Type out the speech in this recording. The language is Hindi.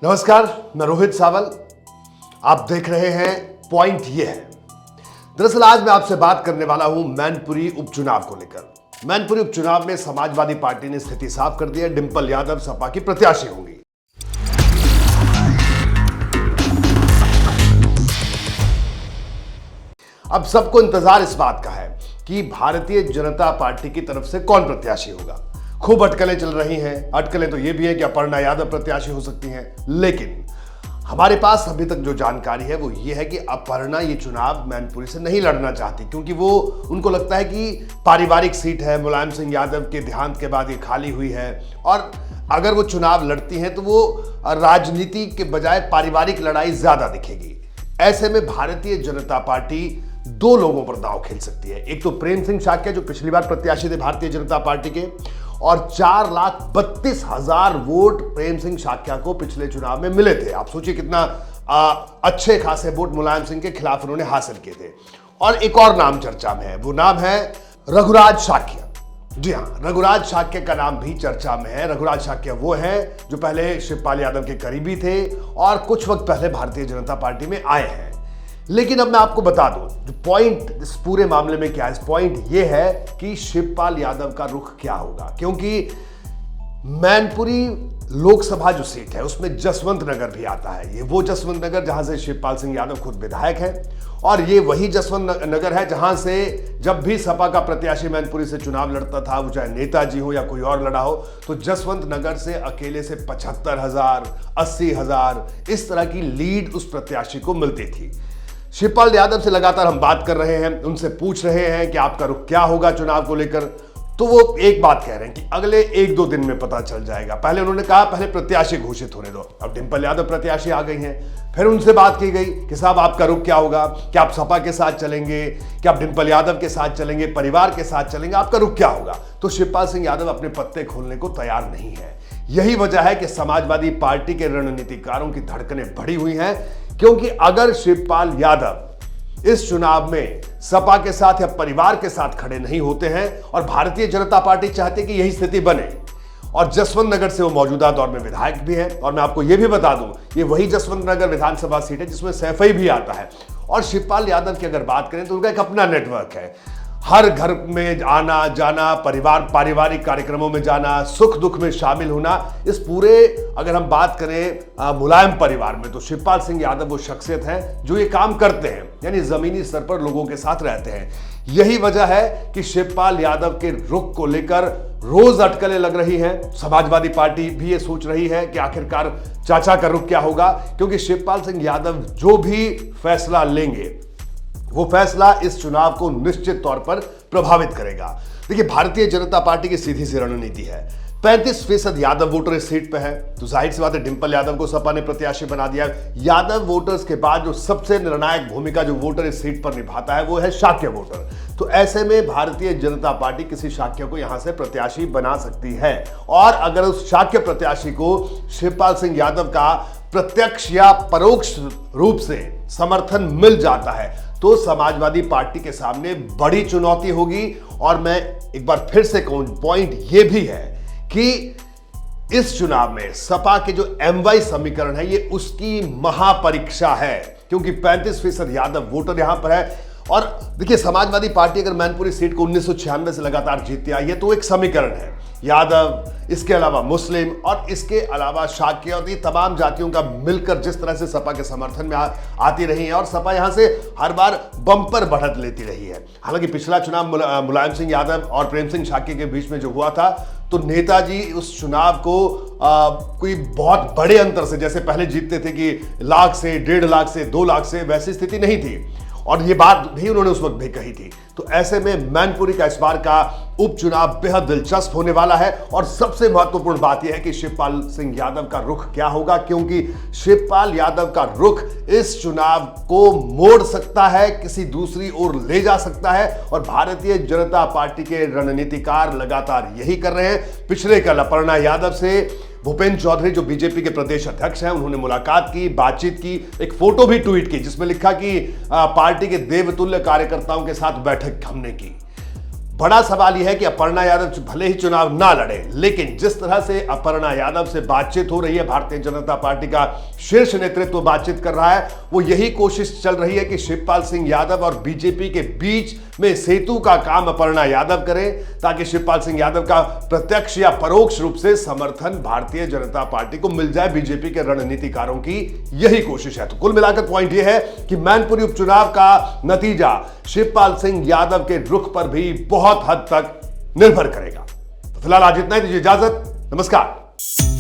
नमस्कार, मैं रोहित सावल। आप देख रहे हैं पॉइंट ये है। दरअसल आज मैं आपसे बात करने वाला हूं मैनपुरी उपचुनाव को लेकर। मैनपुरी उपचुनाव में समाजवादी पार्टी ने स्थिति साफ कर दी है। डिंपल यादव सपा की प्रत्याशी होंगी। अब सबको इंतजार इस बात का है कि भारतीय जनता पार्टी की तरफ से कौन प्रत्याशी होगा। खूब अटकलें चल रही हैं। अटकलें तो ये भी है कि अपर्णा यादव प्रत्याशी हो सकती हैं, लेकिन हमारे पास अभी तक जो जानकारी है वो ये है कि अपर्णा ये चुनाव मैनपुरी से नहीं लड़ना चाहती, क्योंकि वो उनको लगता है कि पारिवारिक सीट है, मुलायम सिंह यादव के देहांत के बाद ये खाली हुई है, और अगर वो चुनाव लड़ती हैं तो वो राजनीति के बजाय पारिवारिक लड़ाई ज्यादा दिखेगी। ऐसे में भारतीय जनता पार्टी दो लोगों पर दांव खेल सकती है। एक तो प्रेम सिंह शाक्य जो पिछली बार प्रत्याशी थे भारतीय जनता पार्टी के, और 4,32,000 वोट प्रेम सिंह शाक्य को पिछले चुनाव में मिले थे। आप सोचिए कितना अच्छे खासे वोट मुलायम सिंह के खिलाफ उन्होंने हासिल किए थे। और एक और नाम चर्चा में है, वो नाम है रघुराज शाक्य। जी हाँ, रघुराज शाक्य का नाम भी चर्चा में है। रघुराज शाक्य वो हैं जो पहले शिवपाल यादव के करीबी थे और कुछ वक्त पहले भारतीय जनता पार्टी में आए हैं। लेकिन अब मैं आपको बता दूं जो पॉइंट इस पूरे मामले में क्या है। इस पॉइंट ये है कि शिवपाल यादव का रुख क्या होगा, क्योंकि मैनपुरी लोकसभा जो सीट है उसमें जसवंत नगर भी आता है। ये वो जसवंत नगर जहां से शिवपाल सिंह यादव खुद विधायक हैं, और ये वही जसवंत नगर है जहां से जब भी सपा का प्रत्याशी मैनपुरी से चुनाव लड़ता था, वो चाहे नेताजी हो या कोई और लड़ा हो, तो जसवंत नगर से अकेले से 75,000, 80,000 इस तरह की लीड उस प्रत्याशी को मिलती थी। शिवपाल यादव से लगातार हम बात कर रहे हैं, उनसे पूछ रहे हैं कि आपका रुख क्या होगा चुनाव को लेकर, तो वो एक बात कह रहे हैं कि अगले 1-2 दिन में पता चल जाएगा। पहले उन्होंने कहा पहले प्रत्याशी घोषित होने दो। अब डिंपल यादव प्रत्याशी आ गई हैं। फिर उनसे बात की गई कि साहब आपका रुख क्या होगा, क्या आप सपा के साथ चलेंगे, क्या आप डिंपल यादव के साथ चलेंगे, परिवार के साथ चलेंगे, आपका रुख क्या होगा। तो शिवपाल सिंह यादव अपने पत्ते खोलने को तैयार नहीं है। यही वजह है कि समाजवादी पार्टी के रणनीतिकारों की धड़कनें बढ़ी हुई हैं, क्योंकि अगर शिवपाल यादव इस चुनाव में सपा के साथ या परिवार के साथ खड़े नहीं होते हैं, और भारतीय जनता पार्टी चाहती है कि यही स्थिति बने, और जसवंत नगर से वो मौजूदा दौर में विधायक भी है, और मैं आपको यह भी बता दूं ये वही जसवंत नगर विधानसभा सीट है जिसमें सैफई भी आता है। और शिवपाल यादव की अगर बात करें तो उनका एक अपना नेटवर्क है। हर घर में आना जाना, पारिवारिक कार्यक्रमों में जाना, सुख दुख में शामिल होना, इस पूरे अगर हम बात करें मुलायम परिवार में, तो शिवपाल सिंह यादव वो शख्सियत हैं जो ये काम करते हैं, यानी जमीनी स्तर पर लोगों के साथ रहते हैं। यही वजह है कि शिवपाल यादव के रुख को लेकर रोज अटकलें लग रही हैं। समाजवादी पार्टी भी ये सोच रही है कि आखिरकार चाचा का रुख क्या होगा, क्योंकि शिवपाल सिंह यादव जो भी फैसला लेंगे वो फैसला इस चुनाव को निश्चित तौर पर प्रभावित करेगा। देखिए, भारतीय जनता पार्टी की सीधी सी रणनीति है। 35% यादव वोटर इस सीट पे है, तो जाहिर सी बात है डिंपल यादव को सपा ने प्रत्याशी बना दिया। यादव वोटर्स के बाद जो सबसे निर्णायक भूमिका जो वोटर इस सीट पर निभाता है वो है शाक्य वोटर। तो ऐसे में भारतीय जनता पार्टी किसी शाक्य को यहां से प्रत्याशी बना सकती है, और अगर उस शाक्य प्रत्याशी को शिवपाल सिंह यादव का प्रत्यक्ष या परोक्ष रूप से समर्थन मिल जाता है तो समाजवादी पार्टी के सामने बड़ी चुनौती होगी। और मैं एक बार फिर से कहूं, पॉइंट यह भी है कि इस चुनाव में सपा के जो MY समीकरण है ये उसकी महापरीक्षा है, क्योंकि 35% यादव वोटर यहां पर है। और देखिए, समाजवादी पार्टी अगर मैनपुरी सीट को 1996 से लगातार जीतती आई है तो एक समीकरण है यादव, इसके अलावा मुस्लिम और इसके अलावा शाक्य, और ये तमाम जातियों का मिलकर जिस तरह से सपा के समर्थन में आती रही है, और सपा यहां से हर बार बम्पर बढ़त लेती रही है। हालांकि पिछला चुनाव मुलायम सिंह यादव और प्रेम सिंह शाक्य के बीच में जो हुआ था, तो नेताजी उस चुनाव को कोई बहुत बड़े अंतर से, जैसे पहले जीतते थे कि लाख से 1.5 लाख से 2 लाख से, वैसी स्थिति नहीं थी, और ये बात भी उन्होंने उस वक्त भी कही थी। तो ऐसे में मैनपुरी का इस बार का उपचुनाव बेहद दिलचस्प होने वाला है। और सबसे महत्वपूर्ण बात यह है कि शिवपाल सिंह यादव का रुख क्या होगा, क्योंकि शिवपाल यादव का रुख इस चुनाव को मोड़ सकता है, किसी दूसरी ओर ले जा सकता है, और भारतीय जनता पार्टी के रणनीतिकार लगातार यही कर रहे हैं। पिछले कल अपर्णा यादव से भूपेंद्र चौधरी जो बीजेपी के प्रदेश अध्यक्ष हैं, उन्होंने मुलाकात की, बातचीत की, एक फोटो भी ट्वीट की जिसमें लिखा कि पार्टी के देवतुल्य कार्यकर्ताओं के साथ बैठक हमने की। बड़ा सवाल यह है कि अपर्णा यादव भले ही चुनाव ना लड़े, लेकिन जिस तरह से अपर्णा यादव से बातचीत हो रही है, भारतीय जनता पार्टी का शीर्ष नेतृत्व बातचीत कर रहा है, वो यही कोशिश चल रही है कि शिवपाल सिंह यादव और बीजेपी के बीच में सेतु का काम अपर्णा यादव करें, ताकि शिवपाल सिंह यादव का प्रत्यक्ष या परोक्ष रूप से समर्थन भारतीय जनता पार्टी को मिल जाए। बीजेपी के रणनीतिकारों की यही कोशिश है। तो कुल मिलाकर पॉइंट यह है कि मैनपुरी उपचुनाव का नतीजा शिवपाल सिंह यादव के रुख पर भी बहुत हद तक निर्भर करेगा। तो फिलहाल आज इतना ही, दीजिए इजाजत, नमस्कार।